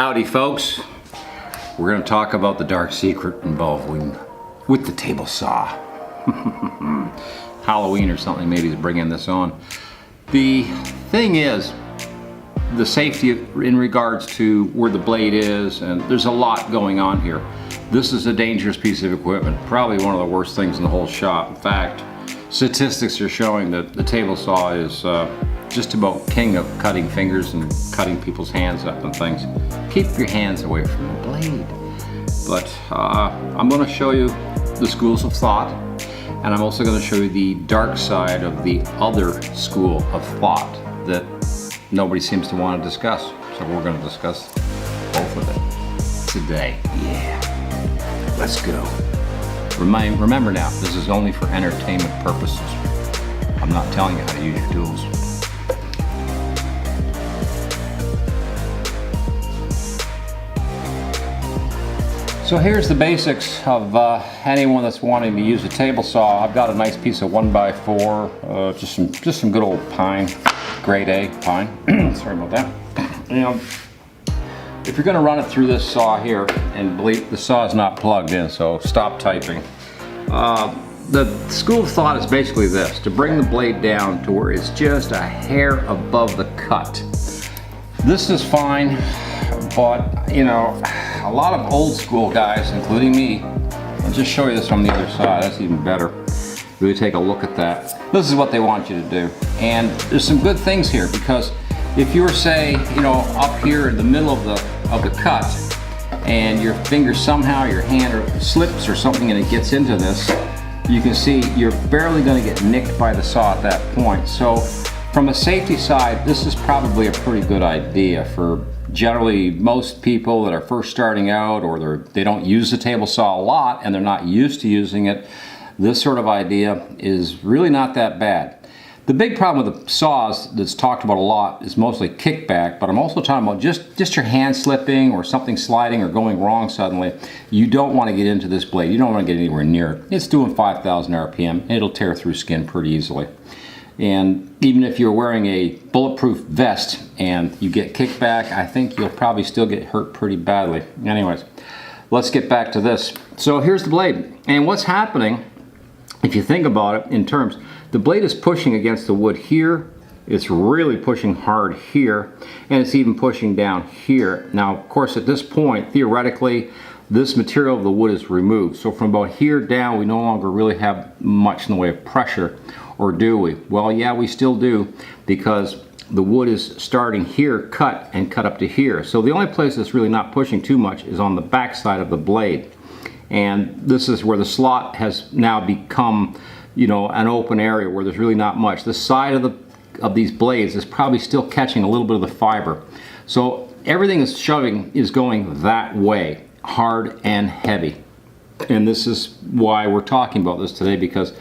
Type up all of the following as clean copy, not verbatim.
Howdy folks, we're going to talk about the dark secret involving with the table saw. Halloween or something maybe is bringing this on. The thing is, the safety in regards to where the blade is, and there's a lot going on here. This is a dangerous piece of equipment, probably one of the worst things in the whole shop. In fact, statistics are showing that the table saw is just about king of cutting fingers and cutting people's hands up and things. Keep your hands away from the blade. But I'm going to show you the schools of thought, and I'm also going to show you the dark side of the other school of thought that nobody seems to want to discuss. So we're going to discuss both of it today. Yeah, let's go. Remember now, this is only for entertainment purposes. I'm not telling you how to use your tools. So here's the basics of anyone that's wanting to use a table saw. I've got a nice piece of 1x4, just some good old pine, grade A pine. Sorry about that. You know, if you're going to run it through this saw here, and believe the saw is not plugged in, so stop typing. The school of thought is basically this: to bring the blade down to where it's just a hair above the cut. This is fine, but you know, a lot of old school guys, including me, I'll just show you this from the other side. That's even better. Really take a look at that. This is what they want you to do, and there's some good things here, because if you were, say, you know, up here in the middle of the cut, and your finger somehow, your hand slips or something and it gets into this, you can see you're barely going to get nicked by the saw at that point. So from a safety side, this is probably a pretty good idea for generally most people that are first starting out, or they don't use the table saw a lot and they're not used to using it. This sort of idea is really not that bad. The big problem with the saws that's talked about a lot is mostly kickback, but I'm also talking about just your hand slipping or something sliding or going wrong suddenly. You don't want to get into this blade. You don't want to get anywhere near it. It's doing 5,000 RPM. It'll tear through skin pretty easily. And even if you're wearing a bulletproof vest and you get kickback, I think you'll probably still get hurt pretty badly. Anyways, let's get back to this. So here's the blade. And what's happening, if you think about it in terms, the blade is pushing against the wood here, it's really pushing hard here, and it's even pushing down here. Now, of course, at this point, theoretically, this material of the wood is removed. So from about here down, we no longer really have much in the way of pressure, or do we? Well, yeah, we still do, because the wood is starting here, cut, and cut up to here. So the only place that's really not pushing too much is on the back side of the blade. And this is where the slot has now become, you know, an open area where there's really not much. The side of these blades is probably still catching a little bit of the fiber. So everything is going that way, hard and heavy. And this is why we're talking about this today, because,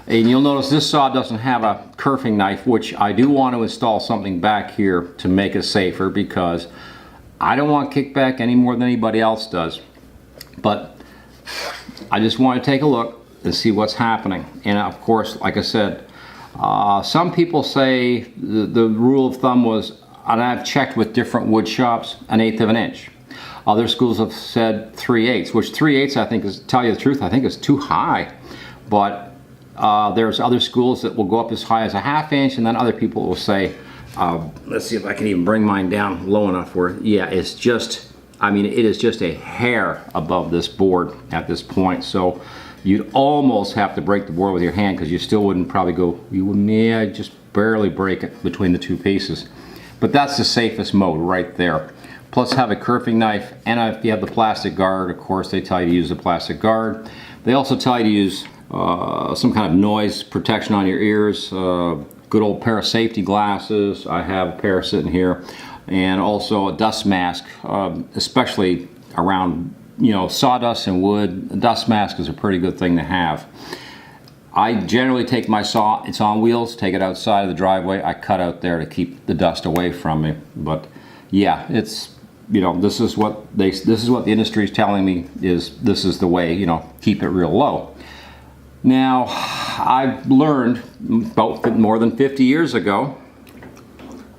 and you'll notice this saw doesn't have a kerfing knife, which I do want to install something back here to make it safer, because I don't want kickback any more than anybody else does. But I just want to take a look and see what's happening. And of course, like I said, some people say the rule of thumb was, and I've checked with different wood shops, 1/8 of an inch. Other schools have said 3/8, which 3/8 I think is, tell you the truth, I think is too high. But there's other schools that will go up as high as 1/2 inch, and then other people will say, let's see if I can even bring mine down low enough where, yeah, it's just, I mean, it is just a hair above this board at this point. So you'd almost have to break the board with your hand, because you still wouldn't probably go, you wouldn't, yeah, just barely break it between the two pieces. But that's the safest mode right there. Plus have a kerfing knife, and if you have the plastic guard, of course, they tell you to use the plastic guard. They also tell you to use some kind of noise protection on your ears, good old pair of safety glasses. I have a pair sitting here, and also a dust mask, especially around, you know, sawdust and wood. A dust mask is a pretty good thing to have. I generally take my saw, it's on wheels, take it outside of the driveway. I cut out there to keep the dust away from me. But yeah, it's, you know, this is what the industry is telling me, is this is the way, you know, keep it real low. Now, I've learned about more than 50 years ago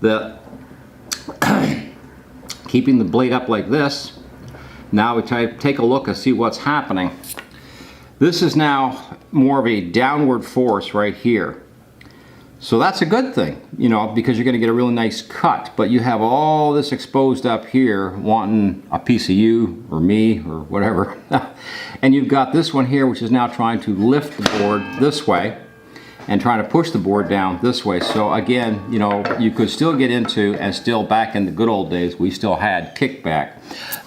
that keeping the blade up like this. Now we take a look and see what's happening. This is now more of a downward force right here. So that's a good thing, you know, because you're going to get a really nice cut. But you have all this exposed up here wanting a piece of you or me or whatever. And you've got this one here which is now trying to lift the board this way and trying to push the board down this way. So again, you know, you could still get into, and still back in the good old days, we still had kickback.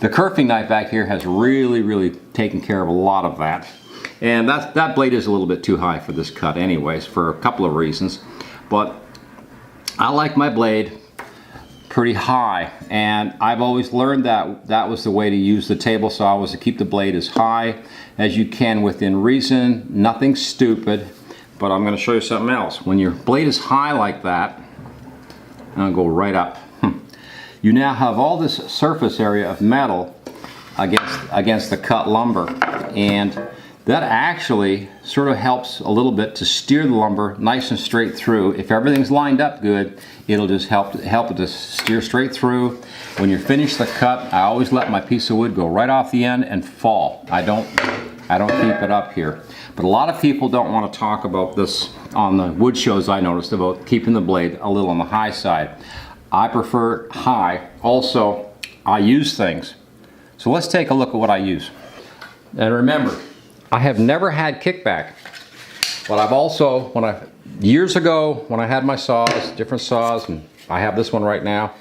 The kerfing knife back here has really taken care of a lot of that. And that blade is a little bit too high for this cut anyways, for a couple of reasons. But I like my blade pretty high, and I've always learned that that was the way to use the table saw, was to keep the blade as high as you can within reason, nothing stupid. But I'm going to show you something else. When your blade is high like that, and I'll go right up, you now have all this surface area of metal against the cut lumber, and that actually sort of helps a little bit to steer the lumber nice and straight through. If everything's lined up good, it'll just help it to steer straight through. When you're finished the cut, I always let my piece of wood go right off the end and fall. I don't keep it up here. But a lot of people don't want to talk about this on the wood shows, I noticed, about keeping the blade a little on the high side. I prefer high. Also, I use things. So let's take a look at what I use. And remember, I have never had kickback, but I've also, years ago when I had my saws, different saws, and I have this one right now,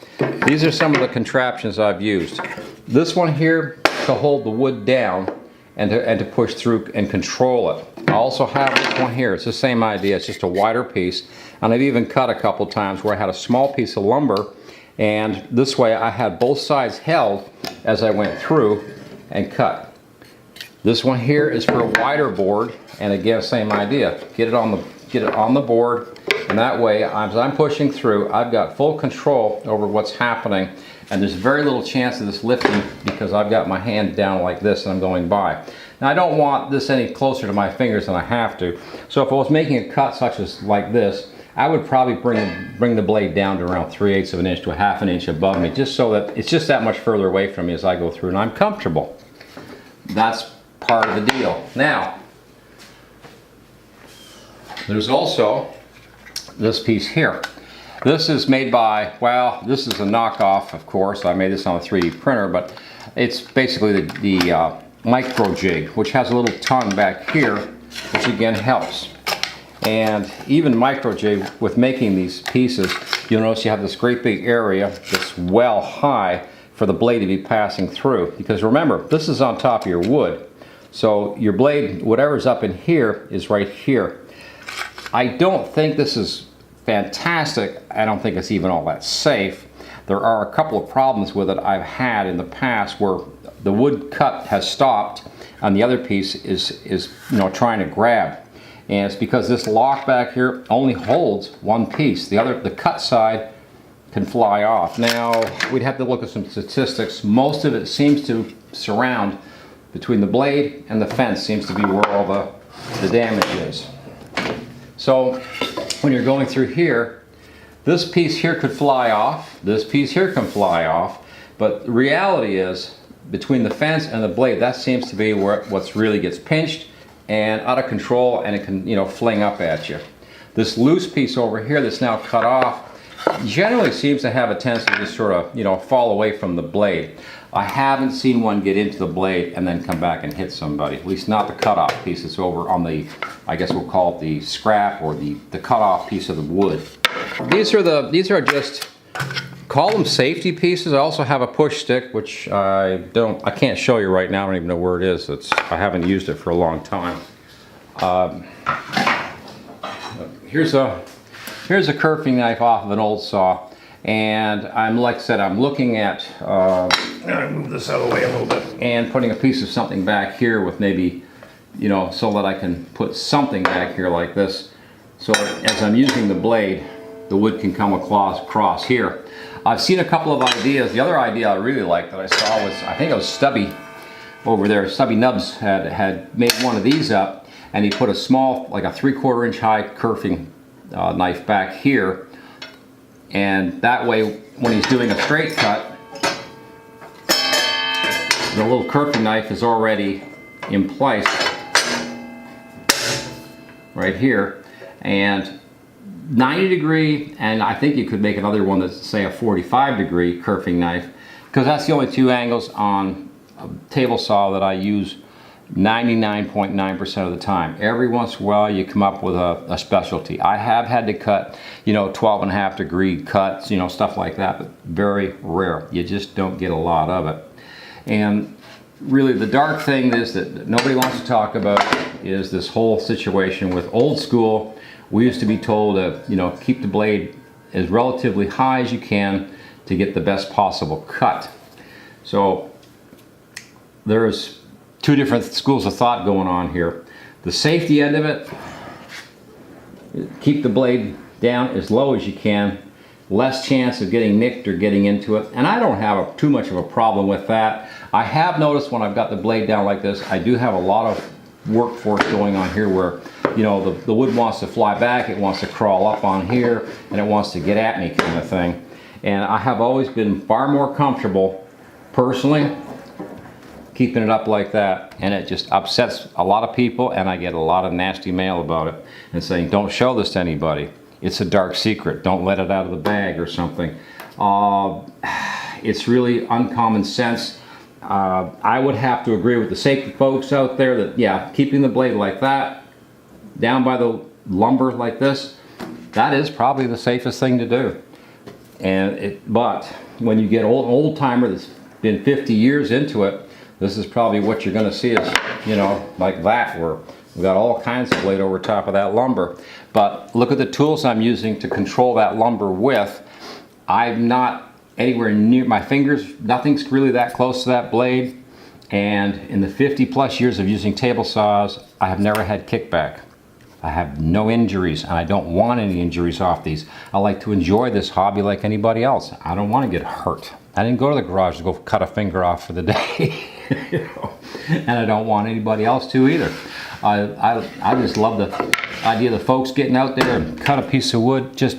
these are some of the contraptions I've used. This one here to hold the wood down and to push through and control it. I also have this one here. It's the same idea. It's just a wider piece, and I've even cut a couple times where I had a small piece of lumber, and this way I had both sides held as I went through and cut. This one here is for a wider board, and again, same idea. Get it on the board, and that way, as I'm pushing through, I've got full control over what's happening, and there's very little chance of this lifting because I've got my hand down like this and I'm going by. Now, I don't want this any closer to my fingers than I have to, so if I was making a cut such as like this, I would probably bring the blade down to around 3/8 of an inch to a 1/2 inch above me, just so that it's just that much further away from me as I go through, and I'm comfortable. That's part of the deal. Now, there's also this piece here. This is made by, well, this is a knockoff, of course. I made this on a 3D printer, but it's basically the micro jig, which has a little tongue back here, which again helps. And even micro jig, with making these pieces, you'll notice you have this great big area that's well high for the blade to be passing through. Because remember, this is on top of your wood. So your blade, whatever's up in here, is right here. I don't think this is fantastic. I don't think it's even all that safe. There are a couple of problems with it I've had in the past where the wood cut has stopped and the other piece is trying to grab. And it's because this lock back here only holds one piece. The cut side can fly off. Now, we'd have to look at some statistics. Most of it seems to surround between the blade and the fence, seems to be where all the damage is. So when you're going through here, this piece here could fly off, this piece here can fly off, but the reality is between the fence and the blade, that seems to be where what's really gets pinched and out of control, and it can fling up at you. This loose piece over here that's now cut off generally seems to have a tendency to just sort of fall away from the blade. I haven't seen one get into the blade and then come back and hit somebody, at least not the cutoff piece that's over on the, I guess we'll call it the scrap or the cutoff piece of the wood. These are just, call them safety pieces. I also have a push stick, which I can't show you right now. I don't even know where it is. I haven't used it for a long time. Here's a kerfing knife off of an old saw. And like I said, I'm looking at, move this out of the way a little bit, and putting a piece of something back here with maybe, so that I can put something back here like this, so that as I'm using the blade, the wood can come across here. I've seen a couple of ideas. The other idea I really liked that I saw was, I think it was Stubby over there. Stubby Nubs had made one of these up, and he put a small, like a 3/4 inch high kerfing knife back here. And that way, when he's doing a straight cut, the little kerfing knife is already in place right here, and 90 degree, and I think you could make another one that's, say, a 45 degree kerfing knife, because that's the only two angles on a table saw that I use 99.9% of the time. Every once in a while you come up with a specialty. I have had to cut, you know, 12.5 degree cuts, you know, stuff like that, but very rare. You just don't get a lot of it. And really the dark thing is that nobody wants to talk about is this whole situation with old school. We used to be told to, you know, keep the blade as relatively high as you can to get the best possible cut. So there's two different schools of thought going on here. The safety end of it, keep the blade down as low as you can, less chance of getting nicked or getting into it. And I don't have too much of a problem with that. I have noticed when I've got the blade down like this, I do have a lot of workforce going on here where, you know, the wood wants to fly back, it wants to crawl up on here, and it wants to get at me kind of thing. And I have always been far more comfortable, personally, keeping it up like that, and it just upsets a lot of people, and I get a lot of nasty mail about it and saying, don't show this to anybody. It's a dark secret. Don't let it out of the bag or something. It's really uncommon sense. I would have to agree with the safety folks out there that, yeah, keeping the blade like that, down by the lumber like this, that is probably the safest thing to do. But when you get old timer that's been 50 years into it, this is probably what you're going to see is, you know, like that, where we've got all kinds of blade over top of that lumber. But look at the tools I'm using to control that lumber with. I'm not anywhere near my fingers. Nothing's really that close to that blade. And in the 50 plus years of using table saws, I have never had kickback. I have no injuries, and I don't want any injuries off these. I like to enjoy this hobby like anybody else. I don't want to get hurt. I didn't go to the garage to go cut a finger off for the day. You know? And I don't want anybody else to either. I just love the idea of the folks getting out there and cut a piece of wood. Just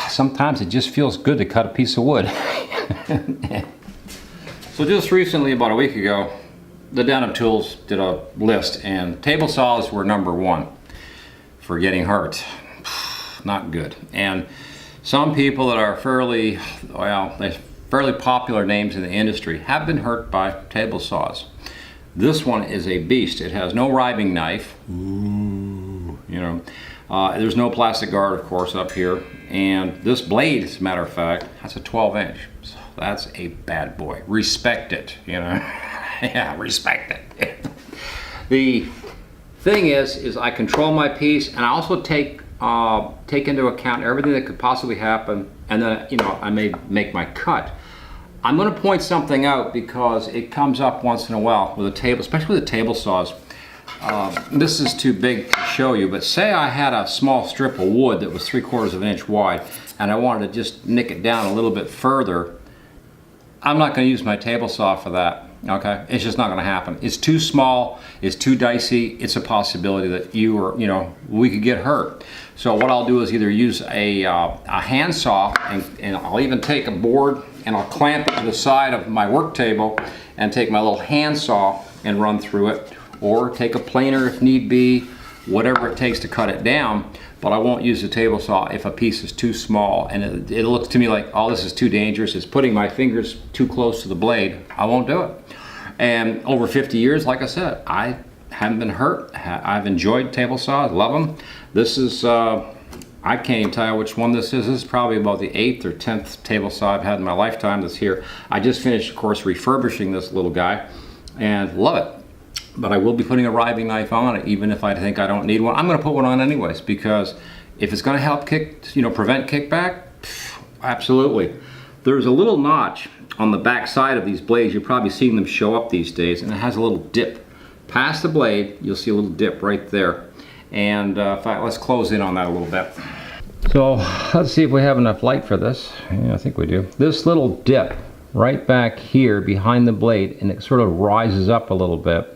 sometimes it just feels good to cut a piece of wood. So just recently, about a week ago, the Denim Tools did a list, and table saws were #1 for getting hurt. Not good. And some people that are fairly popular names in the industry have been hurt by table saws. This one is a beast. It has no riving knife. Ooh, you know. There's no plastic guard, of course, up here. And this blade, as a matter of fact, has a 12-inch. So that's a bad boy. Respect it, you know. Yeah, respect it. The thing is I control my piece, and I also take into account everything that could possibly happen, and then, you know, I may make my cut. I'm going to point something out because it comes up once in a while with a table, especially with the table saws. This is too big to show you, but say I had a small strip of wood that was 3/4 of an inch wide, and I wanted to just nick it down a little bit further. I'm not going to use my table saw for that. Okay, it's just not going to happen. It's too small, it's too dicey. It's a possibility that we could get hurt. So what I'll do is either use a hand saw, and I'll even take a board and I'll clamp it to the side of my work table and take my little hand saw and run through it, or take a planer if need be, whatever it takes to cut it down. But I won't use a table saw if a piece is too small and it looks to me like, oh, this is too dangerous, it's putting my fingers too close to the blade. I won't do it. And over 50 years, like I said, I haven't been hurt. I've enjoyed table saws, love them. This is, I can't even tell you which one this is. This is probably about the 8th or 10th table saw I've had in my lifetime that's here. I just finished, of course, refurbishing this little guy and love it. But I will be putting a riving knife on it, even if I think I don't need one. I'm going to put one on anyways, because if it's going to help prevent kickback, absolutely. There's a little notch on the back side of these blades. You've probably seen them show up these days, and it has a little dip. Past the blade, you'll see a little dip right there. And in fact, let's close in on that a little bit. So let's see if we have enough light for this. Yeah, I think we do. This little dip right back here behind the blade, and it sort of rises up a little bit.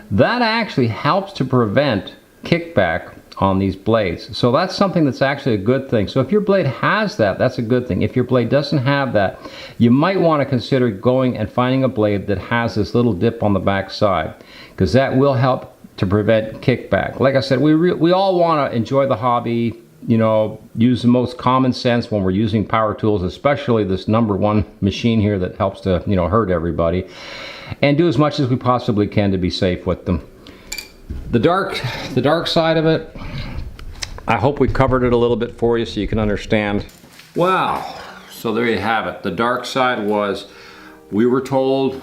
That actually helps to prevent kickback on these blades. So that's something that's actually a good thing. So if your blade has that, that's a good thing. If your blade doesn't have that, you might want to consider going and finding a blade that has this little dip on the back side, because that will help to prevent kickback. Like I said, we all want to enjoy the hobby, you know, use the most common sense when we're using power tools, especially this #1 machine here that helps to, you know, hurt everybody, and do as much as we possibly can to be safe with them. The dark side of it, I hope we covered it a little bit for you so you can understand. Wow, so there you have it. The dark side was, we were told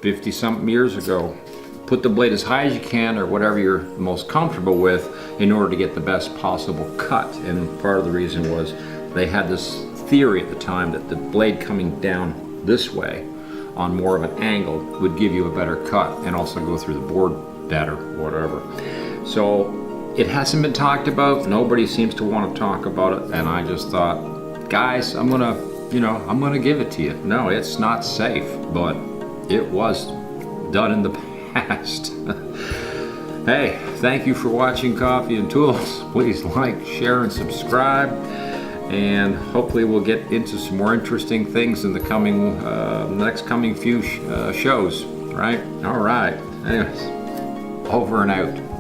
50-something years ago, put the blade as high as you can, or whatever you're most comfortable with, in order to get the best possible cut. And part of the reason was they had this theory at the time that the blade coming down this way on more of an angle would give you a better cut and also go through the board better, whatever. So it hasn't been talked about. Nobody seems to want to talk about it, and I just thought, guys, I'm gonna give it to you. No, it's not safe, but it was done in the past. Hey, thank you for watching Coffee and Tools. Please like, share, and subscribe, and hopefully we'll get into some more interesting things in the coming next few shows, right? All right. Anyways, over and out.